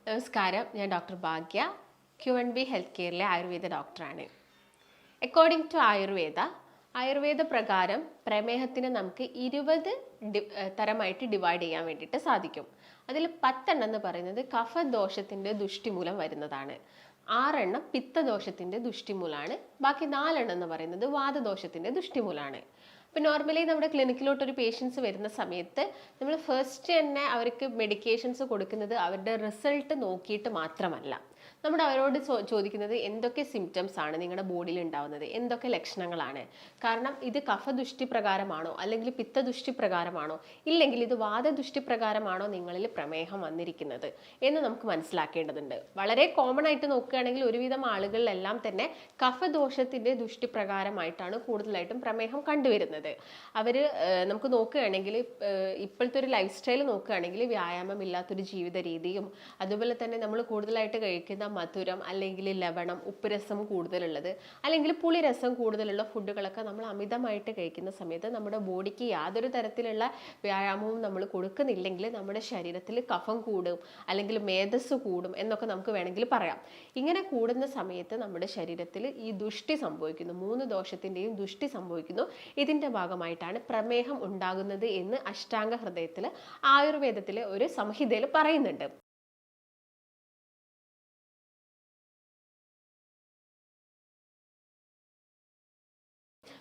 നമസ്കാരം, ഞാൻ ഡോക്ടർ ഭാഗ്യ, Q&B health കെയറിലെ Ayurveda ഡോക്ടറാണ്. അക്കോർഡിംഗ് ടു ആയുർവേദ പ്രകാരം പ്രമേഹത്തിന് നമുക്ക് 20 തരമായിട്ട് ഡിവൈഡ് ചെയ്യാൻ വേണ്ടിയിട്ട് സാധിക്കും. അതിൽ 10 എന്ന് പറയുന്നത് കഫദോഷത്തിൻ്റെ ദുഷ്ടി മൂലം വരുന്നതാണ്. 6 പിത്തദോഷത്തിൻ്റെ ദുഷ്ടി മൂലമാണ്. ബാക്കി 4 എന്ന് പറയുന്നത് വാതദോഷത്തിൻ്റെ ദുഷ്ടി മൂലമാണ്. ഇപ്പോൾ നോർമലി നമ്മുടെ ക്ലിനിക്കിലോട്ട് ഒരു പേഷ്യൻസ് വരുന്ന സമയത്ത് നമ്മൾ ഫസ്റ്റ് തന്നെ അവർക്ക് മെഡിക്കേഷൻസ് കൊടുക്കുന്നത് അവരുടെ റിസൾട്ട് നോക്കിയിട്ട് മാത്രമല്ല. നമ്മൾ അവരോട് ചോദിക്കുന്നത് എന്തൊക്കെ സിംറ്റംസ് ആണ് നിങ്ങളുടെ ബോഡിയിൽ ഉണ്ടാവുന്നത്, എന്തൊക്കെ ലക്ഷണങ്ങളാണ്. കാരണം ഇത് കഫദുഷ്ടി പ്രകാരമാണോ അല്ലെങ്കിൽ പിത്തദുഷ്ടി പ്രകാരമാണോ, ഇല്ലെങ്കിൽ ഇത് വാതദുഷ്ടി പ്രകാരമാണോ നിങ്ങളിൽ പ്രമേഹം വന്നിരിക്കുന്നത് എന്ന് നമുക്ക് മനസ്സിലാക്കേണ്ടതുണ്ട്. വളരെ കോമൺ ആയിട്ട് നോക്കുകയാണെങ്കിൽ ഒരുവിധം ആളുകളിലെല്ലാം തന്നെ കഫദോഷത്തിൻ്റെ ദുഷ്ടി പ്രകാരമായിട്ടാണ് കൂടുതലായിട്ടും പ്രമേഹം കണ്ടുവരുന്നത്. നമുക്ക് നോക്കുകയാണെങ്കിൽ ഇപ്പോഴത്തെ ഒരു ലൈഫ് സ്റ്റൈൽ നോക്കുകയാണെങ്കിൽ വ്യായാമം ഇല്ലാത്തൊരു ജീവിത രീതിയും, അതുപോലെ തന്നെ നമ്മൾ കൂടുതലായിട്ട് കഴിക്കുന്ന മധുരം അല്ലെങ്കിൽ ലവണം, ഉപ്പുരസം കൂടുതലുള്ളത് അല്ലെങ്കിൽ പുളിരസം കൂടുതലുള്ള ഫുഡുകളൊക്കെ നമ്മൾ അമിതമായിട്ട് കഴിക്കുന്ന സമയത്ത് നമ്മുടെ ബോഡിക്ക് യാതൊരു തരത്തിലുള്ള വ്യായാമവും നമ്മൾ കൊടുക്കുന്നില്ലെങ്കിൽ നമ്മുടെ ശരീരത്തിൽ കഫം കൂടും അല്ലെങ്കിൽ മേധസ് കൂടും എന്നൊക്കെ നമുക്ക് വേണമെങ്കിൽ പറയാം. ഇങ്ങനെ കൂടുന്ന സമയത്ത് നമ്മുടെ ശരീരത്തിൽ ഈ ദുഷ്ടി സംഭവിക്കുന്നു, 3 ദോഷത്തിൻ്റെയും ദുഷ്ടി സംഭവിക്കുന്നു. ഇതിൻ്റെ ഭാഗമായിട്ടാണ് പ്രമേഹം ഉണ്ടാകുന്നത് എന്ന് അഷ്ടാംഗ ഹൃദയത്തിൽ ആയുർവേദത്തിലെ ഒരു സംഹിതയിൽ പറയുന്നുണ്ട്.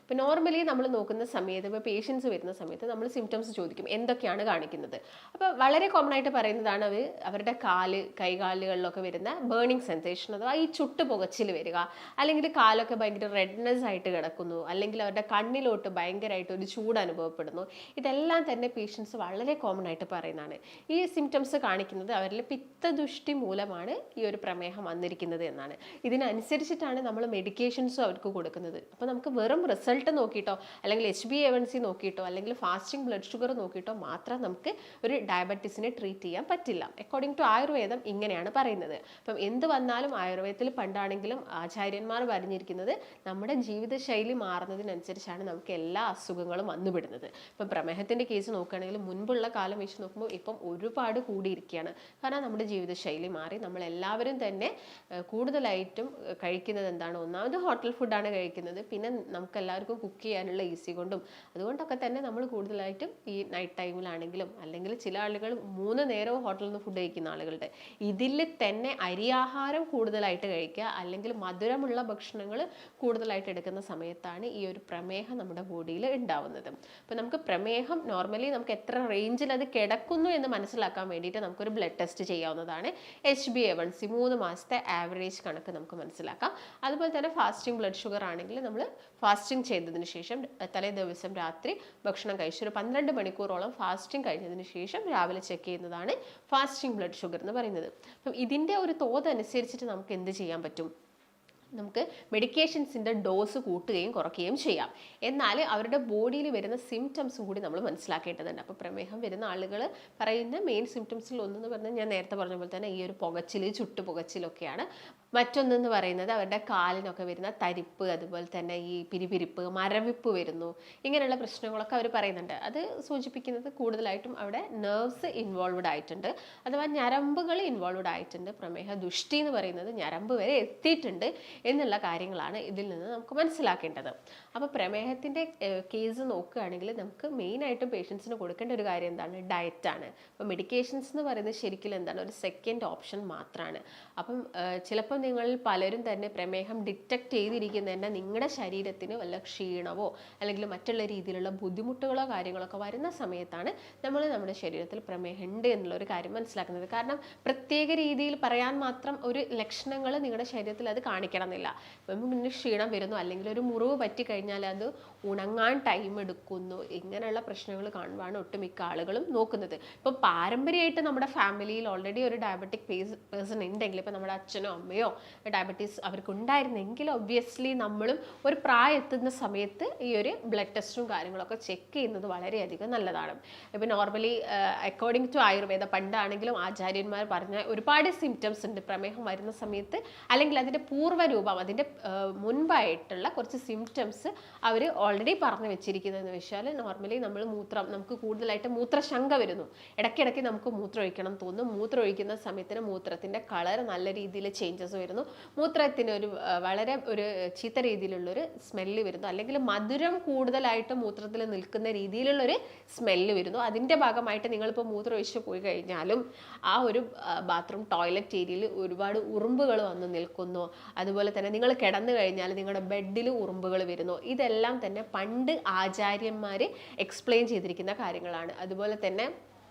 ഇപ്പോൾ നോർമലി നമ്മൾ നോക്കുന്ന സമയത്ത്, ഇപ്പോൾ പേഷ്യൻസ് വരുന്ന സമയത്ത് നമ്മൾ സിംറ്റംസ് ചോദിക്കും എന്തൊക്കെയാണ് കാണിക്കുന്നത്. അപ്പോൾ വളരെ കോമൺ ആയിട്ട് പറയുന്നതാണ് അവരുടെ കൈകാലുകളിലൊക്കെ വരുന്ന ബേണിംഗ് സെൻസേഷൻ, അഥവാ ഈ ചുട്ട് പുകച്ചിൽ വരിക, അല്ലെങ്കിൽ കാലൊക്കെ ഭയങ്കര റെഡ്നെസ് ആയിട്ട് കിടക്കുന്നു, അല്ലെങ്കിൽ അവരുടെ കണ്ണിലോട്ട് ഭയങ്കരമായിട്ട് ഒരു ചൂട് അനുഭവപ്പെടുന്നു. ഇതെല്ലാം തന്നെ പേഷ്യൻസ് വളരെ കോമൺ ആയിട്ട് പറയുന്നതാണ്. ഈ സിംറ്റംസ് കാണിക്കുന്നത് അവരിൽ പിത്തദുഷ്ടി മൂലമാണ് ഈ ഒരു പ്രമേഹം വന്നിരിക്കുന്നത് എന്നാണ്. ഇതിനനുസരിച്ചിട്ടാണ് നമ്മൾ മെഡിക്കേഷൻസും അവർക്ക് കൊടുക്കുന്നത്. അപ്പോൾ നമുക്ക് വെറും റിസൾട്ട് നോക്കിയിട്ടോ അല്ലെങ്കിൽ HbA1c നോക്കിയിട്ടോ അല്ലെങ്കിൽ ഫാസ്റ്റിംഗ് ബ്ലഡ് ഷുഗർ നോക്കിയിട്ടോ മാത്രം നമുക്ക് ഒരു ഡയബറ്റീസിനെ ട്രീറ്റ് ചെയ്യാൻ പറ്റില്ല. അക്കോർഡിംഗ് ടു ആയുർവേദം ഇങ്ങനെയാണ് പറയുന്നത്. അപ്പം എന്ത് വന്നാലും ആയുർവേദത്തിൽ പണ്ടാണെങ്കിലും ആചാര്യന്മാർ പറഞ്ഞിരിക്കുന്നത് നമ്മുടെ ജീവിതശൈലി മാറുന്നതിനനുസരിച്ചാണ് നമുക്ക് എല്ലാ അസുഖങ്ങളും വന്നുപെടുന്നത്. ഇപ്പം പ്രമേഹത്തിൻ്റെ കേസ് നോക്കുകയാണെങ്കിൽ മുൻപുള്ള കാലം വെച്ച് നോക്കുമ്പോൾ ഇപ്പം ഒരുപാട് കൂടിയിരിക്കുകയാണ്. കാരണം നമ്മുടെ ജീവിതശൈലി മാറി. നമ്മളെല്ലാവരും തന്നെ കൂടുതലായിട്ടും കഴിക്കുന്നത് എന്താണ്, ഒന്നാമത് ഹോട്ടൽ ഫുഡാണ് കഴിക്കുന്നത്. പിന്നെ നമുക്ക് എല്ലാവർക്കും കുക്ക് ചെയ്യാനുള്ള ഈസി കൊണ്ടും അതുകൊണ്ടൊക്കെ തന്നെ നമ്മൾ കൂടുതലായിട്ടും ഈ നൈറ്റ് ടൈമിലാണെങ്കിലും, അല്ലെങ്കിൽ ചില ആളുകൾ 3 നേരവും ഹോട്ടലിൽ നിന്ന് ഫുഡ് കഴിക്കുന്ന ആളുകളുടെ, ഇതിൽ തന്നെ അരിയാഹാരം കൂടുതലായിട്ട് കഴിക്കുക അല്ലെങ്കിൽ മധുരമുള്ള ഭക്ഷണങ്ങൾ കൂടുതലായിട്ട് എടുക്കുന്ന സമയത്താണ് ഈ ഒരു പ്രമേഹം നമ്മുടെ ബോഡിയിൽ ഉണ്ടാവുന്നത്. അപ്പോൾ നമുക്ക് പ്രമേഹം നോർമലി നമുക്ക് എത്ര റേഞ്ചിൽ അത് കിടക്കുന്നു എന്ന് മനസ്സിലാക്കാൻ വേണ്ടിയിട്ട് നമുക്കൊരു ബ്ലഡ് ടെസ്റ്റ് ചെയ്യാവുന്നതാണ്. HbA1c 3 മാസത്തെ ആവറേജ് കണക്ക് നമുക്ക് മനസ്സിലാക്കാം. അതുപോലെ തന്നെ ഫാസ്റ്റിംഗ് ബ്ലഡ് ഷുഗർ ആണെങ്കിൽ നമ്മൾ ഫാസ്റ്റിംഗ് ചെയ്തതിന് ശേഷം തലേ ദിവസം രാത്രി ഭക്ഷണം കഴിച്ച് ഒരു 12 മണിക്കൂറോളം ഫാസ്റ്റിംഗ് കഴിഞ്ഞതിന് ശേഷം രാവിലെ ചെക്ക് ചെയ്യുന്നതാണ് ഫാസ്റ്റിംഗ് ബ്ലഡ് ഷുഗർ എന്ന് പറയുന്നത്. അപ്പം ഇതിൻ്റെ ഒരു തോത് അനുസരിച്ചിട്ട് നമുക്ക് എന്ത് ചെയ്യാൻ പറ്റും, നമുക്ക് മെഡിക്കേഷൻസിൻ്റെ ഡോസ് കൂട്ടുകയും കുറയ്ക്കുകയും ചെയ്യാം. എന്നാൽ അവരുടെ ബോഡിയിൽ വരുന്ന സിംറ്റംസ് കൂടി നമ്മൾ മനസ്സിലാക്കേണ്ടതുണ്ട്. അപ്പോൾ പ്രമേഹം വരുന്ന ആളുകൾ പറയുന്ന മെയിൻ സിംറ്റംസിൽ ഒന്നെന്ന് പറഞ്ഞാൽ ഞാൻ നേരത്തെ പറഞ്ഞ പോലെ തന്നെ ഈ ഒരു പുകച്ചിൽ, ചുട്ടുപുകച്ചിലൊക്കെയാണ്. മറ്റൊന്നെന്ന് പറയുന്നത് അവരുടെ കാലിനൊക്കെ വരുന്ന തരിപ്പ്, അതുപോലെ തന്നെ ഈ പിരിപിരിപ്പ്, മരവിപ്പ് വരുന്നു. ഇങ്ങനെയുള്ള പ്രശ്നങ്ങളൊക്കെ അവർ പറയുന്നുണ്ട്. അത് സൂചിപ്പിക്കുന്നത് കൂടുതലായിട്ടും അവിടെ നെർവ്സ് ഇൻവോൾവ്ഡ് ആയിട്ടുണ്ട്, അഥവാ ഞരമ്പുകൾ ഇൻവോൾവ്ഡ് ആയിട്ടുണ്ട്. പ്രമേഹ ദുഷ്ടി എന്ന് പറയുന്നത് ഞരമ്പ് വരെ എത്തിയിട്ടുണ്ട് എന്നുള്ള കാര്യങ്ങളാണ് ഇതിൽ നിന്ന് നമുക്ക് മനസ്സിലാക്കേണ്ടത്. അപ്പോൾ പ്രമേഹത്തിൻ്റെ കേസ് നോക്കുകയാണെങ്കിൽ നമുക്ക് മെയിനായിട്ടും പേഷ്യൻസിന് കൊടുക്കേണ്ട ഒരു കാര്യം എന്താണ്, ഡയറ്റാണ്. അപ്പോൾ മെഡിക്കേഷൻസ് എന്ന് പറയുന്നത് ശരിക്കും എന്താണ്, ഒരു സെക്കൻഡ് ഓപ്ഷൻ മാത്രമാണ്. അപ്പം ചിലപ്പോൾ നിങ്ങളിൽ പലരും തന്നെ പ്രമേഹം ഡിറ്റക്ട് ചെയ്തിരിക്കുന്നത് തന്നെ നിങ്ങളുടെ ശരീരത്തിന് വല്ല ക്ഷീണമോ അല്ലെങ്കിൽ മറ്റുള്ള രീതിയിലുള്ള ബുദ്ധിമുട്ടുകളോ കാര്യങ്ങളൊക്കെ വരുന്ന സമയത്താണ് നമ്മൾ നമ്മുടെ ശരീരത്തിൽ പ്രമേഹം ഉണ്ട് എന്നുള്ളൊരു കാര്യം മനസ്സിലാക്കുന്നത്. കാരണം പ്രത്യേക രീതിയിൽ പറയാൻ മാത്രം ഒരു ലക്ഷണങ്ങൾ നിങ്ങളുടെ ശരീരത്തിൽ അത് കാണിക്കണം എന്നില്ല. ഇപ്പം പിന്നെ ക്ഷീണം വരുന്നു അല്ലെങ്കിൽ ഒരു മുറിവ് പറ്റിക്കഴിഞ്ഞാൽ അത് ഉണങ്ങാൻ ടൈം എടുക്കുന്നു, ഇങ്ങനെയുള്ള പ്രശ്നങ്ങൾ കാണുവാണ് ഒട്ടുമിക്ക ആളുകളും നോക്കുന്നത്. ഇപ്പം പാരമ്പര്യമായിട്ട് നമ്മുടെ ഫാമിലിയിൽ ഓൾറെഡി ഒരു ഡയബറ്റിക് പേഴ്സൺ ഉണ്ടെങ്കിൽ, ഇപ്പം നമ്മുടെ അച്ഛനോ അമ്മയോ ഡയബറ്റീസ് അവർക്ക് ഉണ്ടായിരുന്നെങ്കിൽ ഒബ്വിയസ്ലി നമ്മളും ഒരു പ്രായം എത്തുന്ന സമയത്ത് ഈ ഒരു ബ്ലഡ് ടെസ്റ്റും കാര്യങ്ങളൊക്കെ ചെക്ക് ചെയ്യുന്നത് വളരെയധികം നല്ലതാണ്. ഇപ്പം നോർമലി അക്കോർഡിംഗ് ടു ആയുർവേദ പണ്ടാണെങ്കിലും ആചാര്യന്മാർ പറഞ്ഞ ഒരുപാട് സിംറ്റംസ് ഉണ്ട് പ്രമേഹം വരുന്ന സമയത്ത്, അല്ലെങ്കിൽ അതിൻ്റെ പൂർവ്വ രൂപം അതിൻ്റെ മുൻപായിട്ടുള്ള കുറച്ച് സിംറ്റംസ് അവർ ഓൾറെഡി പറഞ്ഞു വെച്ചിരിക്കുന്നതെന്ന് വെച്ചാൽ നോർമലി നമുക്ക് കൂടുതലായിട്ട് മൂത്രശങ്ക വരുന്നു. ഇടയ്ക്കിടയ്ക്ക് നമുക്ക് മൂത്രം ഒഴിക്കണം തോന്നും. മൂത്രം ഒഴിക്കുന്ന സമയത്തിന് മൂത്രത്തിൻ്റെ കളർ നല്ല രീതിയിൽ ചേഞ്ചസ് വരുന്നു. മൂത്രത്തിന് വളരെ ഒരു ചീത്ത രീതിയിലുള്ളൊരു സ്മെല്ല് വരുന്നു. അല്ലെങ്കിൽ മധുരം കൂടുതലായിട്ട് മൂത്രത്തിൽ നിൽക്കുന്ന രീതിയിലുള്ളൊരു സ്മെല്ല് വരുന്നു. അതിൻ്റെ ഭാഗമായിട്ട് നിങ്ങളിപ്പോൾ മൂത്രം ഒഴിച്ച് പോയി കഴിഞ്ഞാലും ആ ഒരു ബാത്റൂം ടോയ്ലറ്റ് ഏരിയയിൽ ഒരുപാട് ഉറുമ്പുകൾ വന്ന് നിൽക്കുന്നു. അതുപോലെ തന്നെ നിങ്ങൾ കിടന്നു കഴിഞ്ഞാൽ നിങ്ങളുടെ ബെഡിൽ ഉറുമ്പുകൾ വരുന്നു. ഇതെല്ലാം തന്നെ പണ്ട് ആചാര്യന്മാർ എക്സ്പ്ലെയിൻ ചെയ്തിരിക്കുന്ന കാര്യങ്ങളാണ്. അതുപോലെ തന്നെ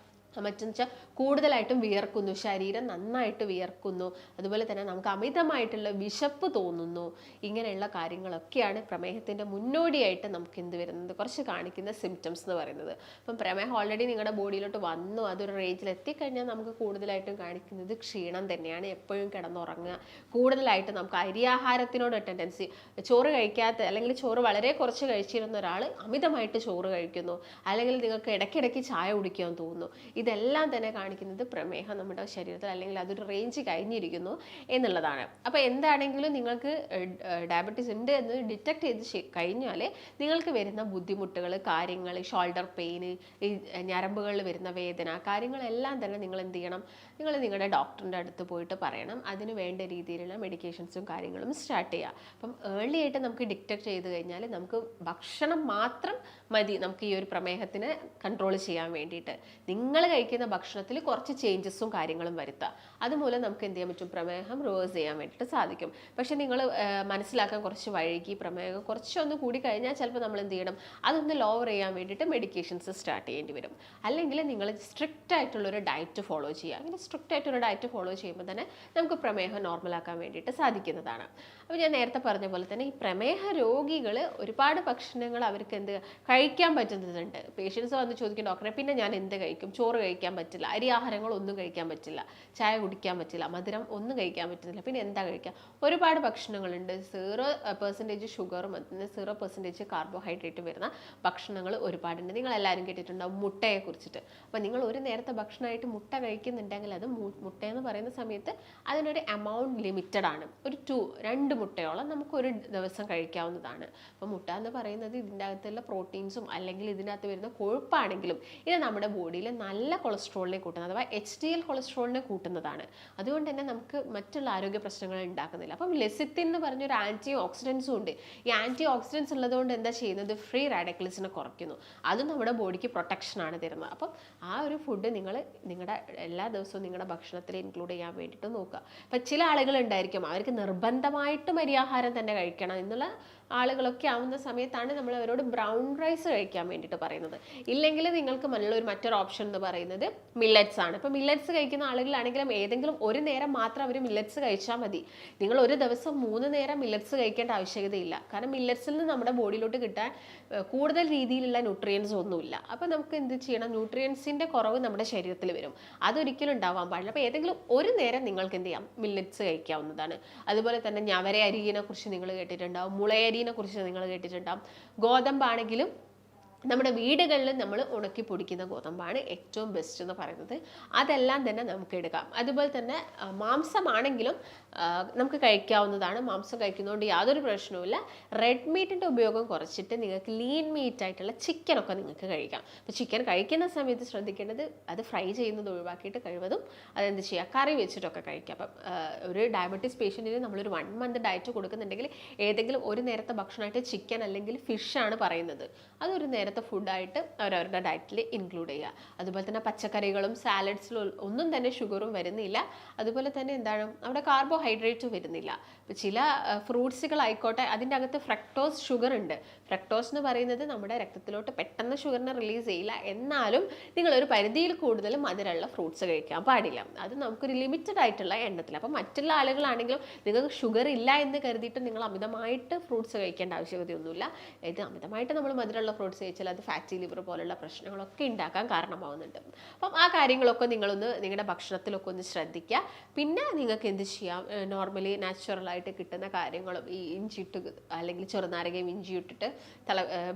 മറ്റെന്ന് വെച്ചാൽ കൂടുതലായിട്ടും വിയർക്കുന്നു, ശരീരം നന്നായിട്ട് വിയർക്കുന്നു. അതുപോലെ തന്നെ നമുക്ക് അമിതമായിട്ടുള്ള വിശപ്പ് തോന്നുന്നു. ഇങ്ങനെയുള്ള കാര്യങ്ങളൊക്കെയാണ് പ്രമേഹത്തിൻ്റെ മുന്നോടിയായിട്ട് നമുക്ക് എന്ത് വരുന്നത്, കുറച്ച് കാണിക്കുന്ന സിംറ്റംസ് എന്ന് പറയുന്നത്. അപ്പം പ്രമേഹം ഓൾറെഡി നിങ്ങളുടെ ബോഡിയിലോട്ട് വന്നു, അതൊരു റേഞ്ചിൽ എത്തിക്കഴിഞ്ഞാൽ നമുക്ക് കൂടുതലായിട്ടും കാണിക്കുന്നത് ക്ഷീണം തന്നെയാണ്. എപ്പോഴും കിടന്നുറങ്ങുക, കൂടുതലായിട്ട് നമുക്ക് അരിയാഹാരത്തിനോട് ടെൻഡൻസി, ചോറ് കഴിക്കാത്ത അല്ലെങ്കിൽ ചോറ് വളരെ കുറച്ച് കഴിച്ചിരുന്ന ഒരാൾ അമിതമായിട്ട് ചോറ് കഴിക്കുന്നു, അല്ലെങ്കിൽ നിങ്ങൾക്ക് ഇടയ്ക്കിടയ്ക്ക് ചായ കുടിക്കാൻ തോന്നുന്നു. ഇതെല്ലാം തന്നെ കാണിക്കുന്നത് പ്രമേഹം നമ്മുടെ ശരീരത്തിൽ അല്ലെങ്കിൽ അതൊരു റേഞ്ച് കഴിഞ്ഞിരിക്കുന്നു എന്നുള്ളതാണ്. അപ്പോൾ എന്താണെങ്കിലും നിങ്ങൾക്ക് ഡയബറ്റീസ് ഉണ്ട് എന്ന് ഡിറ്റക്ട് ചെയ്ത് കഴിഞ്ഞാൽ നിങ്ങൾക്ക് വരുന്ന ബുദ്ധിമുട്ടുകൾ, കാര്യങ്ങൾ, ഷോൾഡർ പെയിന്, ഈ ഞരമ്പുകളിൽ വരുന്ന വേദന, കാര്യങ്ങളെല്ലാം തന്നെ നിങ്ങൾ എന്ത് ചെയ്യണം, നിങ്ങൾ നിങ്ങളുടെ ഡോക്ടറിൻ്റെ അടുത്ത് പോയിട്ട് പറയണം. അതിന് വേണ്ട രീതിയിലുള്ള മെഡിക്കേഷൻസും കാര്യങ്ങളും സ്റ്റാർട്ട് ചെയ്യുക. അപ്പം ഏർലി ആയിട്ട് നമുക്ക് ഡിറ്റക്ട് ചെയ്ത് കഴിഞ്ഞാൽ നമുക്ക് ഭക്ഷണം മാത്രം മതി നമുക്ക് ഈ ഒരു പ്രമേഹത്തിന് കൺട്രോൾ ചെയ്യാൻ വേണ്ടിയിട്ട്. നിങ്ങൾ കഴിക്കുന്ന ഭക്ഷണത്തിൽ കുറച്ച് ചേഞ്ചസും കാര്യങ്ങളും വരുത്തുക. അതുമൂലം നമുക്ക് എന്ത് ചെയ്യാൻ പറ്റും, പ്രമേഹം റിവേഴ്സ് ചെയ്യാൻ വേണ്ടിയിട്ട് സാധിക്കും. പക്ഷെ നിങ്ങൾ മനസ്സിലാക്കാൻ കുറച്ച് വൈകി പ്രമേഹം കുറച്ചൊന്ന് കൂടി കഴിഞ്ഞാൽ ചിലപ്പോൾ നമ്മൾ എന്ത് ചെയ്യണം, അതൊന്ന് ലോവർ ചെയ്യാൻ വേണ്ടിയിട്ട് മെഡിക്കേഷൻസ് സ്റ്റാർട്ട് ചെയ്യേണ്ടി വരും. അല്ലെങ്കിൽ നിങ്ങൾ സ്ട്രിക്റ്റ് ആയിട്ടുള്ളൊരു ഡയറ്റ് ഫോളോ ചെയ്യുക. അങ്ങനെ സ്ട്രിക്റ്റ് ആയിട്ടൊരു ഡയറ്റ് ഫോളോ ചെയ്യുമ്പോൾ തന്നെ നമുക്ക് പ്രമേഹം നോർമലാക്കാൻ വേണ്ടിയിട്ട് സാധിക്കുന്നതാണ്. അപ്പോൾ ഞാൻ നേരത്തെ പറഞ്ഞ പോലെ തന്നെ ഈ പ്രമേഹ രോഗികൾ ഒരുപാട് ഭക്ഷണങ്ങൾ അവർക്ക് എന്ത് കഴിക്കാൻ പറ്റുന്നതുണ്ട്. പേഷ്യൻസ് വന്ന് ചോദിക്കും, ഡോക്ടറെ പിന്നെ ഞാൻ എന്ത് കഴിക്കും, ചോറ് കഴിക്കാൻ പറ്റില്ല, അരി ആഹാരങ്ങളൊന്നും കഴിക്കാൻ പറ്റില്ല, ചായ കുടിക്കാൻ പറ്റില്ല, മധുരം ഒന്നും കഴിക്കാൻ പറ്റുന്നില്ല, പിന്നെ എന്താ കഴിക്കുക? ഒരുപാട് ഭക്ഷണങ്ങളുണ്ട്. 0% ഷുഗറും 0% കാർബോഹൈഡ്രേറ്റ് വരുന്ന ഭക്ഷണങ്ങൾ ഒരുപാടുണ്ട്. നിങ്ങൾ എല്ലാവരും കേട്ടിട്ടുണ്ടാവും മുട്ടയെ കുറിച്ചിട്ട്. അപ്പോൾ നിങ്ങൾ ഒരു നേരത്തെ ഭക്ഷണമായിട്ട് മുട്ട കഴിക്കുന്നുണ്ടെങ്കിൽ അത് മുട്ടയെന്ന് പറയുന്ന സമയത്ത് അതിനൊരു എമൗണ്ട് ലിമിറ്റഡ് ആണ്. ഒരു 2 മുട്ടയോളം നമുക്കൊരു ദിവസം കഴിക്കാവുന്നതാണ്. അപ്പോൾ മുട്ട എന്ന് പറയുന്നത് ഇതിൻ്റെ അകത്തുള്ള പ്രോട്ടീൻസും അല്ലെങ്കിൽ ഇതിനകത്ത് വരുന്ന കൊഴുപ്പാണെങ്കിലും ഇത് നമ്മുടെ ബോഡിയിൽ നല്ല കൊളസ്ട്രോളിനെ കൂട്ടുന്നത്, അഥവാ HDL കൊളസ്ട്രോളിനെ കൂട്ടുന്നതാണ്. അതുകൊണ്ട് തന്നെ നമുക്ക് മറ്റുള്ള ആരോഗ്യ പ്രശ്നങ്ങൾ ഉണ്ടാക്കുന്നില്ല. അപ്പം ലെസിത്തിൻ എന്ന് പറഞ്ഞൊരു ആൻറ്റി ഓക്സിഡൻസും ഉണ്ട്. ഈ ആൻറ്റി ഓക്സിഡൻസ് ഉള്ളതുകൊണ്ട് എന്താ ചെയ്യുന്നത്, ഫ്രീ റാഡിക്കൽസിനെ കുറയ്ക്കുന്നു. അതും നമ്മുടെ ബോഡിക്ക് പ്രൊട്ടക്ഷനാണ് തരുന്നത്. അപ്പം ആ ഒരു ഫുഡ് നിങ്ങളുടെ എല്ലാ ദിവസവും നിങ്ങളുടെ ഭക്ഷണത്തിൽ ഇൻക്ലൂഡ് ചെയ്യാൻ വേണ്ടിയിട്ട് നോക്കുക. അപ്പം ചില ആളുകൾ ഉണ്ടായിരിക്കും അവർക്ക് നിർബന്ധമായിട്ടും അരിയാഹാരം തന്നെ കഴിക്കണം എന്നുള്ള ആളുകളൊക്കെ ആവുന്ന സമയത്താണ് നമ്മൾ അവരോട് ബ്രൗൺ റൈസ് കഴിക്കാൻ വേണ്ടിയിട്ട് പറയുന്നത്. ഇല്ലെങ്കിൽ നിങ്ങൾക്ക് മറ്റൊരു ഓപ്ഷൻ എന്ന് പറയുന്നത് മില്ലറ്റ്സ് ആണ്. ഇപ്പോൾ മില്ലറ്റ്സ് കഴിക്കുന്ന ആളുകളാണെങ്കിലും ഏതെങ്കിലും ഒരു നേരം മാത്രം അവർ മില്ലറ്റ്സ് കഴിച്ചാൽ മതി. നിങ്ങൾ ഒരു ദിവസം 3 നേരം മില്ലറ്റ്സ് കഴിക്കേണ്ട ആവശ്യകതയില്ല. കാരണം മില്ലറ്റ്സിൽ നിന്ന് നമ്മുടെ ബോഡിയിലോട്ട് കിട്ടാൻ കൂടുതൽ രീതിയിലുള്ള ന്യൂട്രിയൻസ് ഒന്നുമില്ല. അപ്പോൾ നമുക്ക് എന്ത് ചെയ്യണം, ന്യൂട്രിയൻസിൻ്റെ കുറവ് നമ്മുടെ ശരീരത്തിൽ വരും. അതൊരിക്കലും ഉണ്ടാവാൻ പാടില്ല. അപ്പോൾ ഏതെങ്കിലും ഒരു നേരം നിങ്ങൾക്ക് എന്ത് ചെയ്യാം, മില്ലറ്റ്സ് കഴിക്കാവുന്നതാണ്. അതുപോലെ തന്നെ ഞവര അരിയെ കുറിച്ച് നിങ്ങൾ കേട്ടിട്ടുണ്ടാവും, മുളയരിനെ കുറിച്ച് നിങ്ങൾ കേട്ടിട്ടുണ്ടാവും. ഗോതമ്പാണെങ്കിലും നമ്മുടെ വീടുകളിൽ നമ്മൾ ഉണക്കി പൊടിക്കുന്ന ഗോതമ്പാണ് ഏറ്റവും ബെസ്റ്റ് എന്ന് പറയുന്നത്. അതെല്ലാം തന്നെ നമുക്ക് എടുക്കാം. അതുപോലെ തന്നെ മാംസമാണെങ്കിലും നമുക്ക് കഴിക്കാവുന്നതാണ്. മാംസം കഴിക്കുന്നതുകൊണ്ട് യാതൊരു പ്രശ്നവുമില്ല. റെഡ് മീറ്റിൻ്റെ ഉപയോഗം കുറച്ചിട്ട് നിങ്ങൾക്ക് ലീൻ മീറ്റ് ആയിട്ടുള്ള ചിക്കനൊക്കെ നിങ്ങൾക്ക് കഴിക്കാം. അപ്പോൾ ചിക്കൻ കഴിക്കുന്ന സമയത്ത് ശ്രദ്ധിക്കേണ്ടത് അത് ഫ്രൈ ചെയ്യുന്നത് ഒഴിവാക്കിയിട്ട് കഴിവതും അതെന്ത് ചെയ്യുക, കറി വെച്ചിട്ടൊക്കെ കഴിക്കാം. അപ്പം ഒരു ഡയബറ്റീസ് പേഷ്യൻറ്റിന് നമ്മളൊരു 1 മന്ത് ഡയറ്റ് കൊടുക്കുന്നുണ്ടെങ്കിൽ ഏതെങ്കിലും ഒരു നേരത്തെ ഭക്ഷണമായിട്ട് ചിക്കൻ അല്ലെങ്കിൽ ഫിഷാണ് പറയുന്നത്, അതൊരു നേരത്തെ ഫുഡായിട്ട് അവരവരുടെ ഡയറ്റിൽ ഇൻക്ലൂഡ് ചെയ്യുക. അതുപോലെ തന്നെ പച്ചക്കറികളും സാലഡ്സിലും ഒന്നും തന്നെ ഷുഗറും വരുന്നില്ല. അതുപോലെ തന്നെ എന്താണ് അവിടെ കാർബോഹൈഡ്രേറ്റ് വരുന്നില്ല. ഇപ്പോൾ ചില ഫ്രൂട്ട്സുകളായിക്കോട്ടെ അതിൻ്റെ അകത്ത് ഫ്രക്ടോസ് ഷുഗർ ഉണ്ട്. ഫ്രക്ടോസ് എന്ന് പറയുന്നത് നമ്മുടെ രക്തത്തിലോട്ട് പെട്ടെന്ന് ഷുഗറിനെ റിലീസ് ചെയ്യില്ല. എന്നാലും നിങ്ങളൊരു പരിധിയിൽ കൂടുതൽ മധുരമുള്ള ഫ്രൂട്ട്സ് കഴിക്കാൻ പാടില്ല. അത് നമുക്കൊരു ലിമിറ്റഡ് ആയിട്ടുള്ള എണ്ണത്തിൽ. അപ്പം മറ്റുള്ള ആളുകളാണെങ്കിലും നിങ്ങൾക്ക് ഷുഗർ ഇല്ല എന്ന് കരുതിയിട്ട് നിങ്ങൾ അമിതമായിട്ട് ഫ്രൂട്ട്സ് കഴിക്കേണ്ട ആവശ്യകതയൊന്നുമില്ല. ഇത് അമിതമായിട്ട് നമ്മൾ മധുരമുള്ള ഫ്രൂട്ട്സ് കഴിച്ചാൽ കഴിച്ചാൽ അത് ഫാറ്റി ലിവർ പോലുള്ള പ്രശ്നങ്ങളൊക്കെ ഉണ്ടാക്കാൻ കാരണമാവുന്നുണ്ട്. അപ്പം ആ കാര്യങ്ങളൊക്കെ നിങ്ങളൊന്ന് നിങ്ങളുടെ ഭക്ഷണത്തിലൊക്കെ ഒന്ന് ശ്രദ്ധിക്കുക. പിന്നെ നിങ്ങൾക്ക് എന്ത് ചെയ്യാം, നോർമലി നാച്ചുറലായിട്ട് കിട്ടുന്ന കാര്യങ്ങളും ഈ ഇഞ്ചി ഇട്ട് അല്ലെങ്കിൽ ചെറുനാരകയും ഇഞ്ചി ഇട്ടിട്ട്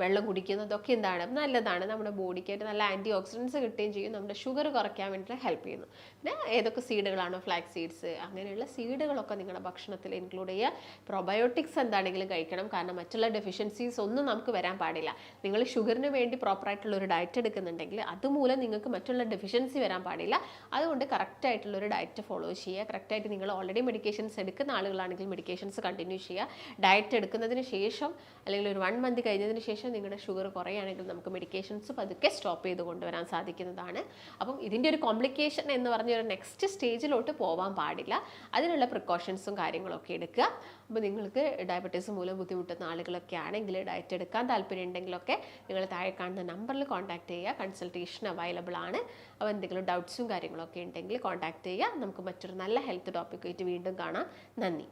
വെള്ളം കുടിക്കുന്നതൊക്കെ എന്താണ് നല്ലതാണ്. നമ്മുടെ ബോഡിക്കായിട്ട് നല്ല ആൻറ്റി ഓക്സിഡൻസ് കിട്ടുകയും ചെയ്യും, നമ്മുടെ ഷുഗർ കുറയ്ക്കാൻ വേണ്ടിയിട്ട് ഹെൽപ്പ് ചെയ്യുന്നു. പിന്നെ ഏതൊക്കെ സീഡുകളാണോ, ഫ്ലാക്സ് സീഡ്സ് അങ്ങനെയുള്ള സീഡുകളൊക്കെ നിങ്ങളുടെ ഭക്ഷണത്തിൽ ഇൻക്ലൂഡ് ചെയ്യുക. പ്രൊബയോട്ടിക്സ് എന്താണെങ്കിലും കഴിക്കണം, കാരണം മറ്റുള്ള ഡെഫിഷ്യൻസീസ് ഒന്നും നമുക്ക് വരാൻ പാടില്ല. നിങ്ങൾ ഷുഗറിന് വേണ്ടി പ്രോപ്പറായിട്ടുള്ള ഒരു ഡയറ്റ് എടുക്കുന്നുണ്ടെങ്കിൽ അതുമൂലം നിങ്ങൾക്ക് മറ്റുള്ള ഡെഫിഷ്യൻസി വരാൻ പാടില്ല. അതുകൊണ്ട് കറക്റ്റായിട്ടുള്ളൊരു ഡയറ്റ് ഫോളോ ചെയ്യുക. കറക്റ്റായിട്ട് നിങ്ങൾ ഓൾറെഡി മെഡിക്കേഷൻസ് എടുക്കുന്ന ആളുകളാണെങ്കിൽ മെഡിക്കേഷൻസ് കണ്ടിന്യൂ ചെയ്യുക. ഡയറ്റ് എടുക്കുന്നതിന് ശേഷം അല്ലെങ്കിൽ ഒരു 1 മന്ത് കഴിഞ്ഞതിന് ശേഷം നിങ്ങളുടെ ഷുഗർ കുറയുകയാണെങ്കിൽ നമുക്ക് മെഡിക്കേഷൻസ് പതുക്കെ സ്റ്റോപ്പ് ചെയ്ത് കൊണ്ടുവരാൻ സാധിക്കുന്നതാണ്. അപ്പം ഇതിൻ്റെ ഒരു കോംപ്ലിക്കേഷൻ എന്ന് പറഞ്ഞ ഒരു നെക്സ്റ്റ് സ്റ്റേജിലോട്ട് പോകാൻ പാടില്ല. അതിനുള്ള പ്രിക്കോഷൻസും കാര്യങ്ങളൊക്കെ എടുക്കുക. അപ്പോൾ നിങ്ങൾക്ക് ഡയബറ്റീസ് മൂലം ബുദ്ധിമുട്ടുന്ന ആളുകളൊക്കെ ആണെങ്കിൽ ഡയറ്റ് എടുക്കാൻ താല്പര്യം ഉണ്ടെങ്കിലൊക്കെ നിങ്ങൾ താഴെ കാണുന്ന നമ്പറിൽ കോൺടാക്ട് ചെയ്യുക. കൺസൾട്ടേഷൻ അവൈലബിൾ ആണ്. അപ്പോൾ എന്തെങ്കിലും ഡൗട്ട്സും കാര്യങ്ങളൊക്കെ ഉണ്ടെങ്കിൽ കോൺടാക്ട് ചെയ്യുക. നമുക്ക് മറ്റൊരു നല്ല ഹെൽത്ത് ടോപ്പിക്കായിട്ട് വീണ്ടും കാണാം. നന്ദി.